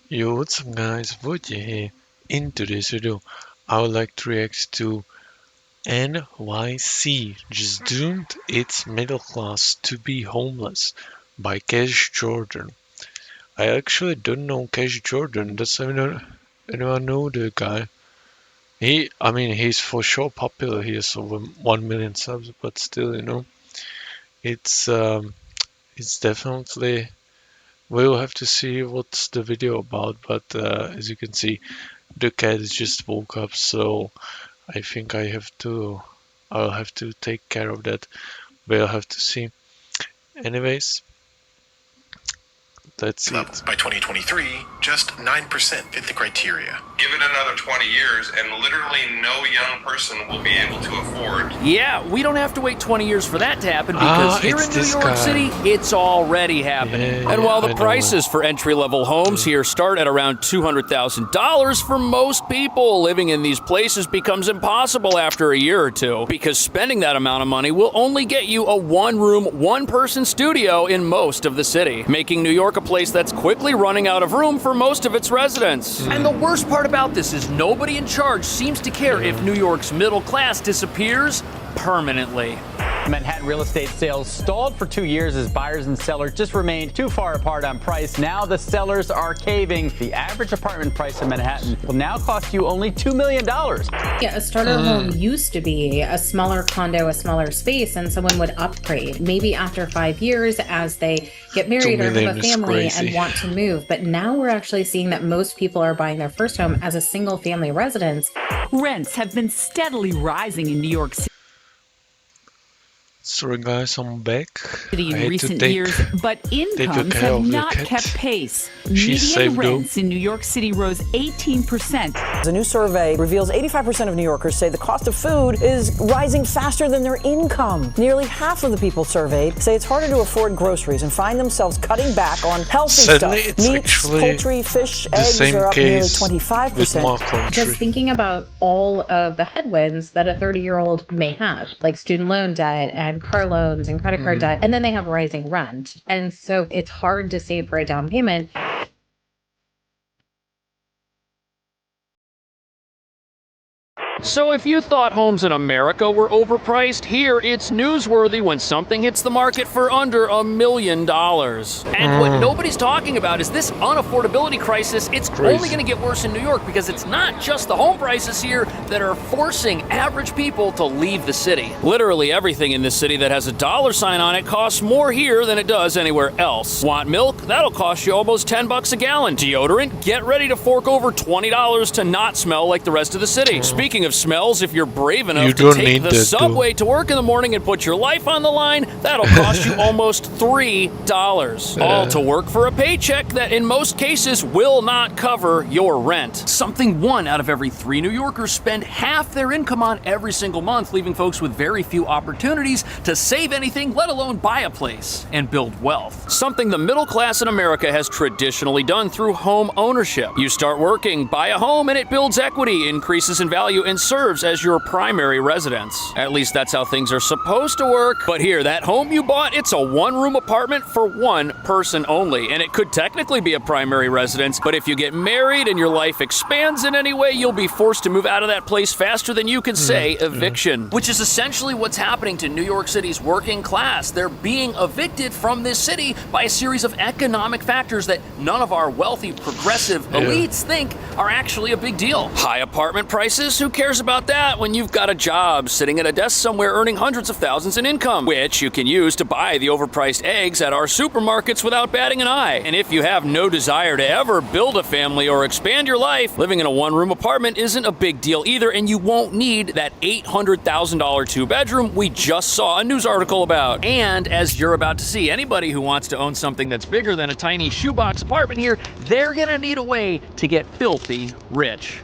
Yo, what's up guys, Vojtech here. In today's video, I would like to react to NYC just doomed its middle class to be homeless by Cash Jordan. I actually don't know Cash Jordan, does anyone know the guy? He's for sure popular, he has over 1 million subs, but still, it's definitely. We'll have to see what's the video about, but as you can see, the cat just woke up, so I think I'll have to take care of that. We'll have to see. Anyways, that's it. By 2023, just 9% fit the criteria. Give it another 20 years and literally no young person will be able to afford. Yeah, we don't have to wait 20 years for that to happen because here in New York City, it's already happening. Yeah, and while the I know. prices for entry-level homes here start at around $200,000, for most people, living in these places becomes impossible after a year or two because spending that amount of money will only get you a one-room, one-person studio in most of the city, making New York a place that's quickly running out of room for most of its residents. And the worst part about this is nobody in charge seems to care if New York's middle class disappears permanently. Manhattan real estate sales stalled for 2 years as buyers and sellers just remained too far apart on price. Now the sellers are caving. The average apartment price in Manhattan will now cost you only $2 million. Yeah, a starter home used to be a smaller condo, a smaller space, and someone would upgrade. Maybe after 5 years as they get married or have a family and want to move. But now we're actually seeing that most people are buying their first home as a single family residence. Rents have been steadily rising in New York City. Sorry guys, I'm back. In recent years, but incomes have not kept pace. Median rents in New York City rose 18%. A new survey reveals 85% of New Yorkers say the cost of food is rising faster than their income. Nearly half of the people surveyed say it's harder to afford groceries and find themselves cutting back on healthy stuff. Meats, poultry, fish, eggs are up nearly 25%. Just thinking about all of the headwinds that a 30-year-old may have, like student loan debt and car loans and credit card debt, and then they have rising rent. And so it's hard to save for a down payment. So if you thought homes in America were overpriced, here it's newsworthy when something hits the market for under $1 million. And what nobody's talking about is this unaffordability crisis. It's only going to get worse in New York because it's not just the home prices here that are forcing average people to leave the city. Literally everything in this city that has a dollar sign on it costs more here than it does anywhere else. Want milk? That'll cost you almost $10 a gallon. Deodorant? Get ready to fork over $20 to not smell like the rest of the city. Speaking of smells, if you're brave enough to take the subway to work in the morning and put your life on the line, that'll cost you almost $3. All to work for a paycheck that in most cases will not cover your rent. Something 1 out of every 3 New Yorkers spend half their income on every single month, leaving folks with very few opportunities to save anything, let alone buy a place and build wealth. Something the middle class in America has traditionally done through home ownership. You start working, buy a home, and it builds equity, increases in value, and serves as your primary residence. At least that's how things are supposed to work. But here, that home you bought, it's a one-room apartment for one person only, and it could technically be a primary residence, but if you get married and your life expands in any way, you'll be forced to move out of that place faster than you can say eviction. Which is essentially what's happening to New York City's working class. They're being evicted from this city by a series of economic factors that none of our wealthy, progressive elites think are actually a big deal. High apartment prices? Who cares about that when you've got a job sitting at a desk somewhere earning hundreds of thousands in income, which you can use to buy the overpriced eggs at our supermarkets without batting an eye. And if you have no desire to ever build a family or expand your life, living in a one-room apartment isn't a big deal either, and you won't need that $800,000 two-bedroom we just saw a news article about. And as you're about to see, anybody who wants to own something that's bigger than a tiny shoebox apartment here, they're gonna need a way to get filthy rich.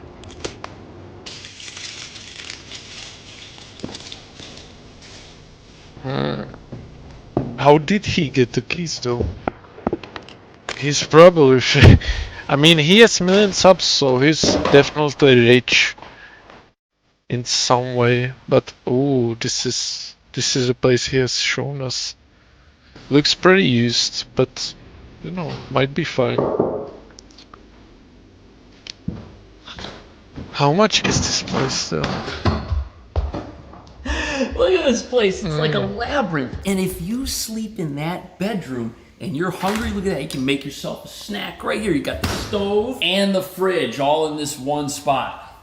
How did he get the keys though? He's probably I mean, he has 1 million subs, so he's definitely rich in some way. But oh, this is a place he has shown us. Looks pretty used, but you know, might be fine. How much is this place though? Look at this place, it's like a labyrinth. And if you sleep in that bedroom and you're hungry, look at that, you can make yourself a snack right here. You got the stove and the fridge all in this one spot.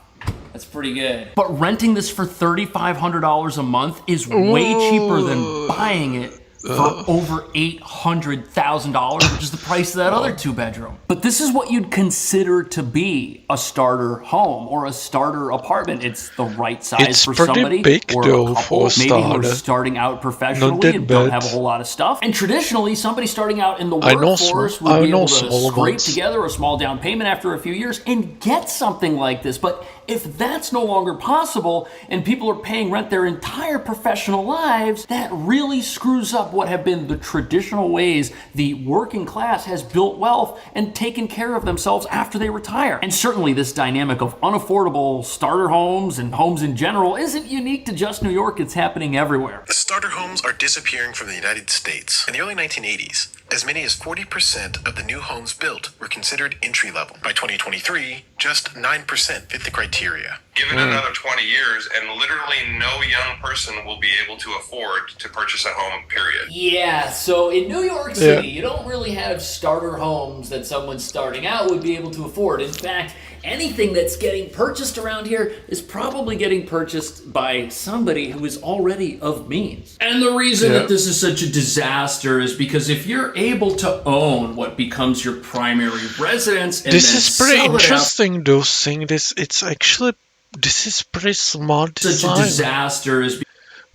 That's pretty good. But renting this for $3,500 a month is way cheaper than buying it for over $800,000, which is the price of that other 2-bedroom. But this is what you'd consider to be a starter home or a starter apartment. It's the right size for somebody big, or though, a couple, for maybe who are starting out professionally and don't have a whole lot of stuff. And traditionally, somebody starting out in the workforce would be able to scrape together a small down payment after a few years and get something like this. But if that's no longer possible and people are paying rent their entire professional lives, that really screws up what have been the traditional ways the working class has built wealth and taken care of themselves after they retire. And certainly this dynamic of unaffordable starter homes and homes in general isn't unique to just New York, it's happening everywhere. Starter homes are disappearing from the United States. In the early 1980s, as many as 40% of the new homes built were considered entry-level. By 2023, just 9% fit the criteria. Give it another 20 years, and literally no young person will be able to afford to purchase a home, period. Yeah, so in New York City, you don't really have starter homes that someone starting out would be able to afford. In fact, anything that's getting purchased around here is probably getting purchased by somebody who is already of means. And the reason that this is such a disaster is because if you're able to own what becomes your primary residence and this then is pretty sell interesting though, seeing this. It's actually, this is pretty smart design. Such a disaster is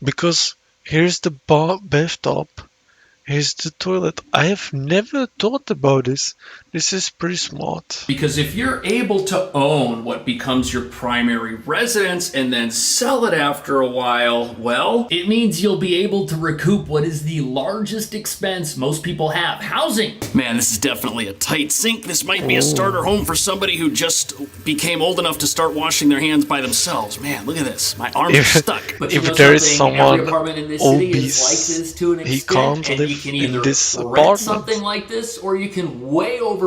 because here's the bathtub, here's the toilet. I have never thought about this. This is pretty smart. Because if you're able to own what becomes your primary residence and then sell it after a while, well, it means you'll be able to recoup what is the largest expense most people have, housing. Man, this is definitely a tight sink. This might be a starter home for somebody who just became old enough to start washing their hands by themselves. Man, look at this. My arms are stuck. But if there is someone every apartment in this city is like this to an extent, he can't and live you can either in this rent apartment. something like this or you can way overpay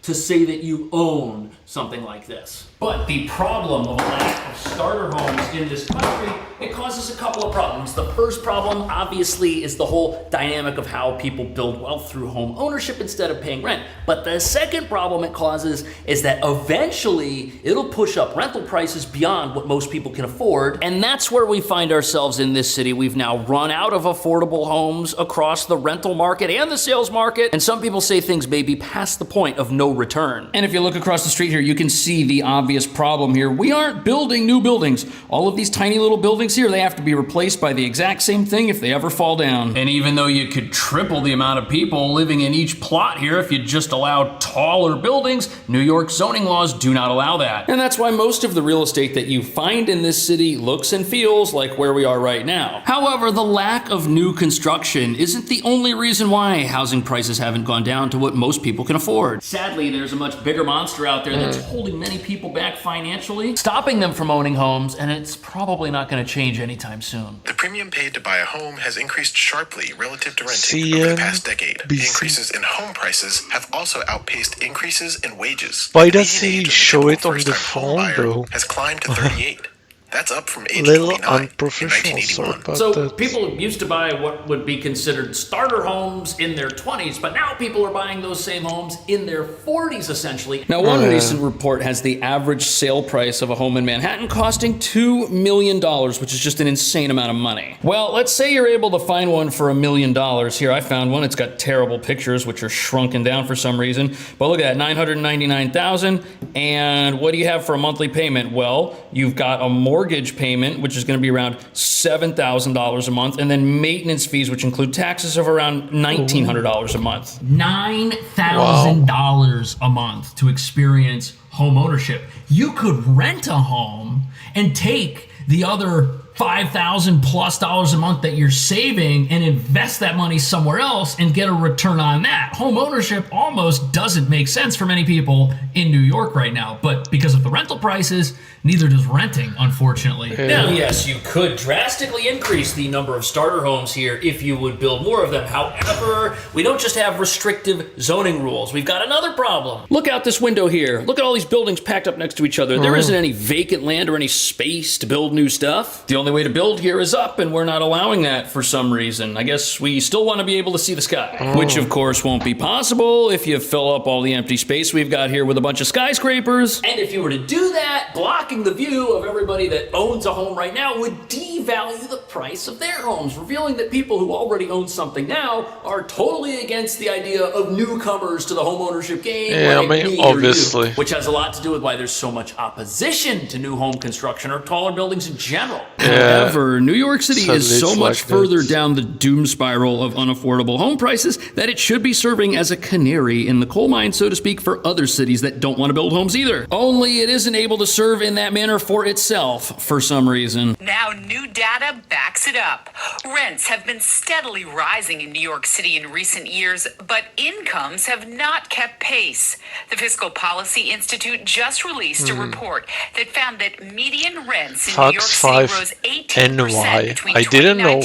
to say that you own something like this. But the problem of a lack of starter homes in this country, it causes a couple of problems. The first problem, obviously, is the whole dynamic of how people build wealth through home ownership instead of paying rent. But the second problem it causes is that eventually it'll push up rental prices beyond what most people can afford. And that's where we find ourselves in this city. We've now run out of affordable homes across the rental market and the sales market. And some people say things may be past the point of no return. And if you look across the street here, you can see the obvious problem here. We aren't building new buildings. All of these tiny little buildings here, they have to be replaced by the exact same thing if they ever fall down. And even though you could triple the amount of people living in each plot here if you just allow taller buildings, New York zoning laws do not allow that. And that's why most of the real estate that you find in this city looks and feels like where we are right now. However, the lack of new construction isn't the only reason why housing prices haven't gone down to what most people can afford. Sadly, there's a much bigger monster out there that's holding many people back financially, stopping them from owning homes, and it's probably not going to change anytime soon. The premium paid to buy a home has increased sharply relative to renting over the past decade. Increases in home prices have also outpaced increases in wages. Why does he show it on the phone though? Has climbed to 38. That's up from age Little 29 in unprofessional, 1981. So people used to buy what would be considered starter homes in their 20s, but now people are buying those same homes in their 40s, essentially. Now, one recent report has the average sale price of a home in Manhattan costing $2 million, which is just an insane amount of money. Well, let's say you're able to find one for $1 million. Here, I found one. It's got terrible pictures, which are shrunken down for some reason. But look at that, $999,000. And what do you have for a monthly payment? Well, you've got a mortgage payment, which is going to be around $7,000 a month, and then maintenance fees, which include taxes, of around $1,900 a month. $9,000 a month to experience home ownership. You could rent a home and take the other $5,000 plus a month that you're saving and invest that money somewhere else and get a return on that. Home ownership almost doesn't make sense for many people in New York right now, but because of the rental prices, neither does renting, unfortunately. Now, yes, you could drastically increase the number of starter homes here if you would build more of them. However, we don't just have restrictive zoning rules. We've got another problem. Look out this window here. Look at all these buildings packed up next to each other. There isn't any vacant land or any space to build new stuff. The only way to build here is up, and we're not allowing that for some reason. I guess we still want to be able to see the sky, which of course won't be possible if you fill up all the empty space we've got here with a bunch of skyscrapers. And if you were to do that, blocking the view of everybody that owns a home right now would devalue the price of their homes, revealing that people who already own something now are totally against the idea of newcomers to the home ownership game. Yeah, like I mean, me or obviously. you, which has a lot to do with why there's so much opposition to new home construction or taller buildings in general. However, New York City is so much further down the doom spiral of unaffordable home prices that it should be serving as a canary in the coal mine, so to speak, for other cities that don't want to build homes either. Only it isn't able to serve in that manner for itself for some reason. Now new data backs it up. Rents have been steadily rising in New York City in recent years, but incomes have not kept pace. The Fiscal Policy Institute just released a report that found that median rents in New York City rose 18% between 2019 and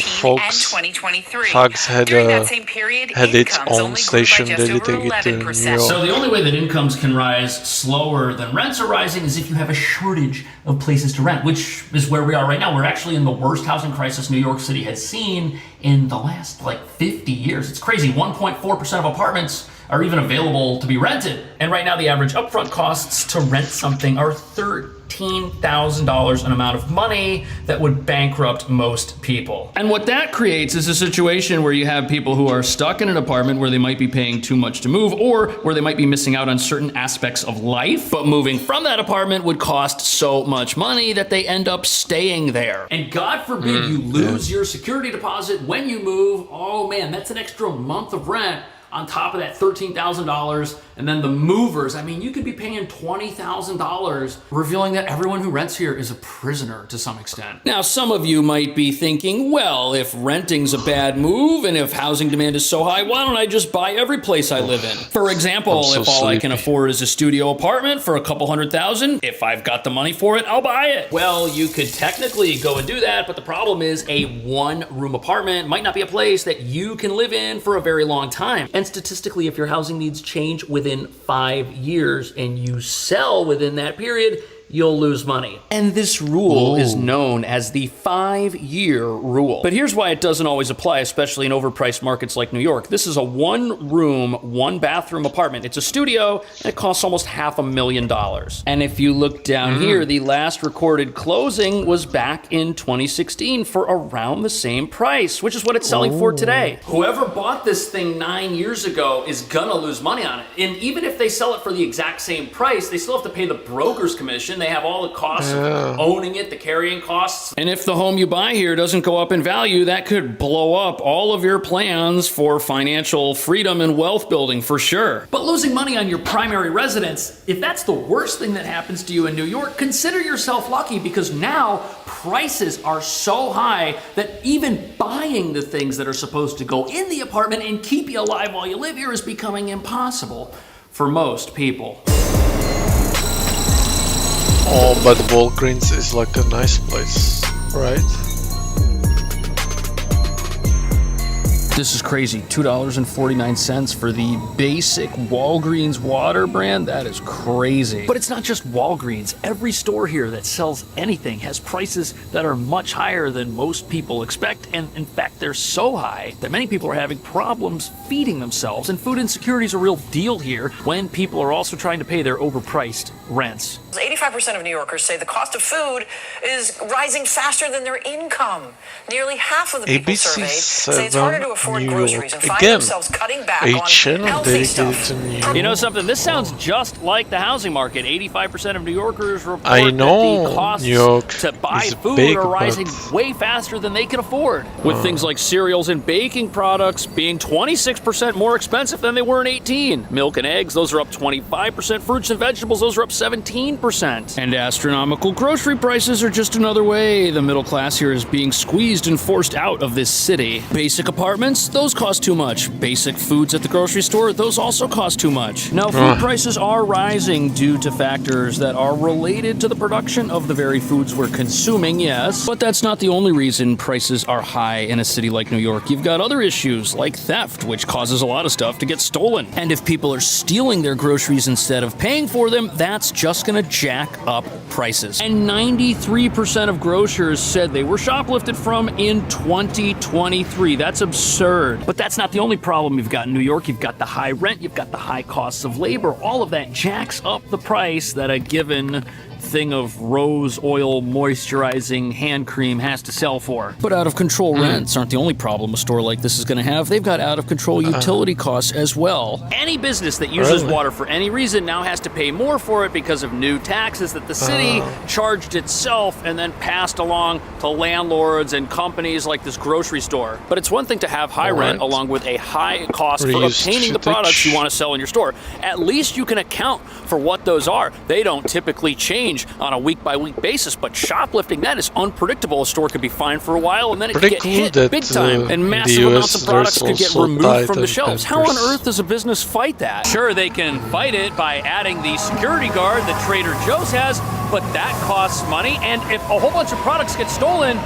2023. Fox had During that same period, its incomes own only grew by station just over dedicated to New 11%. York. So the only way that incomes can rise slower than rents are rising is if you have a shortage of places to rent, which is where we are right now. We're actually in the worst housing crisis New York City has seen in the last 50 years. It's crazy. 1.4% of apartments are even available to be rented. And right now the average upfront costs to rent something are $13,000, an amount of money that would bankrupt most people. And what that creates is a situation where you have people who are stuck in an apartment where they might be paying too much to move, or where they might be missing out on certain aspects of life, but moving from that apartment would cost so much money that they end up staying there. And God forbid you lose your security deposit when you move. Oh man, that's an extra month of rent on top of that $13,000, and then the movers, I mean, you could be paying $20,000, revealing that everyone who rents here is a prisoner to some extent. Now, some of you might be thinking, well, if renting's a bad move, and if housing demand is so high, why don't I just buy every place I live in? For example, if all I can afford is a studio apartment for a couple $100,000, if I've got the money for it, I'll buy it. Well, you could technically go and do that, but the problem is a one-room apartment might not be a place that you can live in for a very long time. And statistically, if your housing needs change within 5 years and you sell within that period, you'll lose money. And this rule is known as the 5-year rule. But here's why it doesn't always apply, especially in overpriced markets like New York. This is a one-room, one-bathroom apartment. It's a studio, and it costs almost $500,000. And if you look down here, the last recorded closing was back in 2016 for around the same price, which is what it's selling for today. Whoever bought this thing 9 years ago is gonna lose money on it. And even if they sell it for the exact same price, they still have to pay the broker's commission. They have all the costs of owning it, the carrying costs. And if the home you buy here doesn't go up in value, that could blow up all of your plans for financial freedom and wealth building for sure. But losing money on your primary residence, if that's the worst thing that happens to you in New York, consider yourself lucky, because now prices are so high that even buying the things that are supposed to go in the apartment and keep you alive while you live here is becoming impossible for most people. Oh, but Walgreens is like a nice place, right? This is crazy. $2.49 for the basic Walgreens water brand. That is crazy. But it's not just Walgreens. Every store here that sells anything has prices that are much higher than most people expect. And in fact, they're so high that many people are having problems feeding themselves. And food insecurity is a real deal here when people are also trying to pay their overpriced rents. 85% of New Yorkers say the cost of food is rising faster than their income. Nearly half of the people surveyed say it's harder to afford afford New groceries York and find again. themselves cutting back A on channel healthy dedicated stuff. to New York. You know something? This sounds just like the housing market. 85% of New Yorkers report I know that the costs New York to buy is food big, are rising but way faster than they can afford. With things like cereals and baking products being 26% more expensive than they were in 18. Milk and eggs, those are up 25%. Fruits and vegetables, those are up 17%. And astronomical grocery prices are just another way the middle class here is being squeezed and forced out of this city. Basic apartments, those cost too much. Basic foods at the grocery store, those also cost too much. Now, food prices are rising due to factors that are related to the production of the very foods we're consuming, yes. But that's not the only reason prices are high in a city like New York. You've got other issues like theft, which causes a lot of stuff to get stolen. And if people are stealing their groceries instead of paying for them, that's just gonna jack up prices. And 93% of grocers said they were shoplifted from in 2023. That's absurd. But that's not the only problem you've got in New York. You've got the high rent, you've got the high costs of labor. All of that jacks up the price that a given thing of rose oil moisturizing hand cream has to sell for. But out of control rents aren't the only problem a store like this is going to have. They've got out of control utility costs as well. Any business that uses water for any reason now has to pay more for it because of new taxes that the city charged itself and then passed along to landlords and companies like this grocery store. But it's one thing to have high rent along with a high cost for obtaining the products you want to sell in your store. At least you can account for what those are. They don't typically change on a week-by-week basis, but shoplifting, that is unpredictable. A store could be fined for a while, and then it could get hit big time, and massive amounts of products could get removed from the shelves. How on earth does a business fight that? Sure, they can fight it by adding the security guard that Trader Joe's has, but that costs money, and if a whole bunch of products get stolen,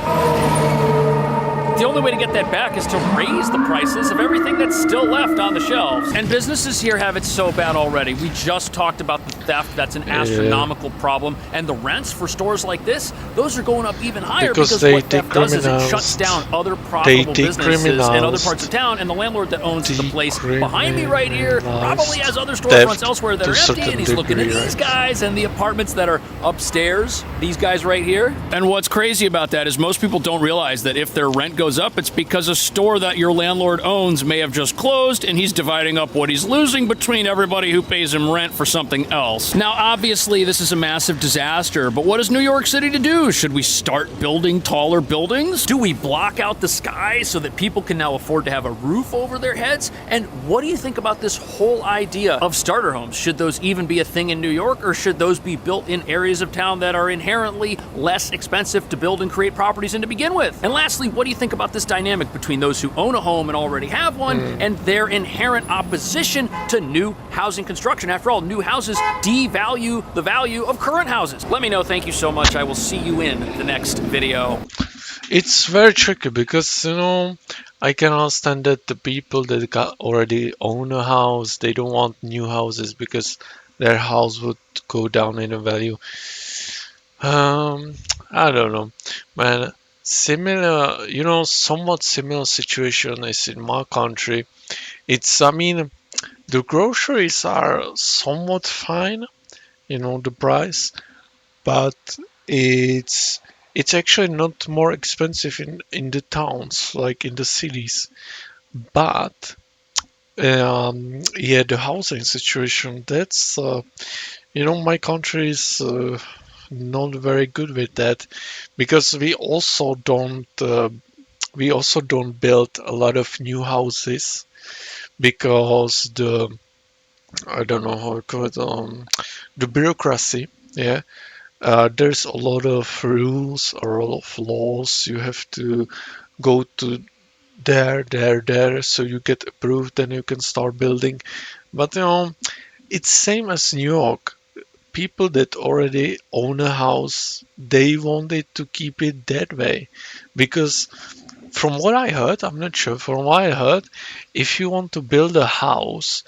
the only way to get that back is to raise the prices of everything that's still left on the shelves. And businesses here have it so bad already. We just talked about the theft. That's an astronomical problem. And the rents for stores like this, those are going up even higher because what theft does is it shuts down other profitable businesses in other parts of town. And the landlord that owns the place behind me right here probably has other storefronts elsewhere that are empty. And he's looking at these guys and the apartments that are upstairs, these guys right here. And what's crazy about that is most people don't realize that if their rent goes up, it's because a store that your landlord owns may have just closed and he's dividing up what he's losing between everybody who pays him rent for something else. Now, obviously, this is a massive disaster, but what is New York City to do? Should we start building taller buildings? Do we block out the sky so that people can now afford to have a roof over their heads? And what do you think about this whole idea of starter homes? Should those even be a thing in New York, or should those be built in areas of town that are inherently less expensive to build and create properties in to begin with? And lastly, what do you think about this dynamic between those who own a home and already have one and their inherent opposition to new housing construction? After all, new houses devalue the value of current houses. Let me know. Thank you so much. I will see you in the next video. It's very tricky because, you know, I can understand that the people that already own a house, they don't want new houses because their house would go down in value. I don't know, man. Similar, you know, somewhat similar situation is in my country. It's, I mean, the groceries are somewhat fine, you know, the price, but it's actually not more expensive in the towns, like in the cities. But yeah, the housing situation, that's you know, my country is not very good with that, because we also don't build a lot of new houses, because I don't know how to call it, the bureaucracy, yeah. There's a lot of rules, a lot of laws. You have to go to there, so you get approved, then you can start building. But you know, it's same as New York. People that already own a house, they wanted to keep it that way, because from what I heard, I'm not sure, from what I heard, if you want to build a house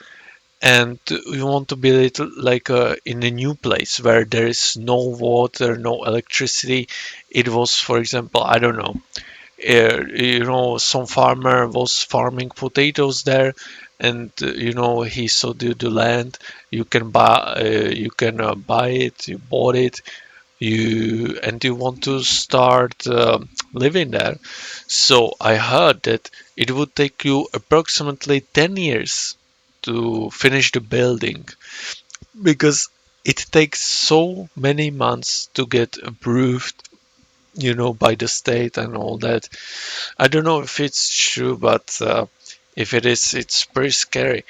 and you want to build it like in a new place where there is no water, no electricity, it was, for example, I don't know, you know, some farmer was farming potatoes there, and you know, he saw the land. You can buy it, you bought it, you want to start living there. So I heard that it would take you approximately 10 years to finish the building, because it takes so many months to get approved, by the state and all that. I don't know if it's true, but if it is, it's pretty scary.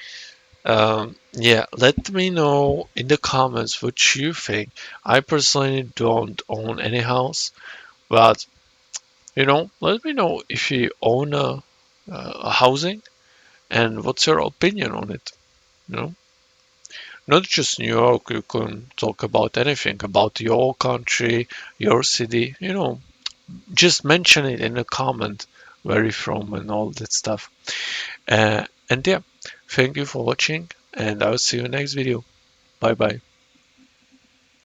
Yeah, let me know in the comments what you think. I personally don't own any house, but let me know if you own a housing and what's your opinion on it. You know, not just New York. You can talk about anything about your country, your city. Just mention it in a comment where you're from and all that stuff. And yeah, thank you for watching, and I'll see you next video. Bye bye.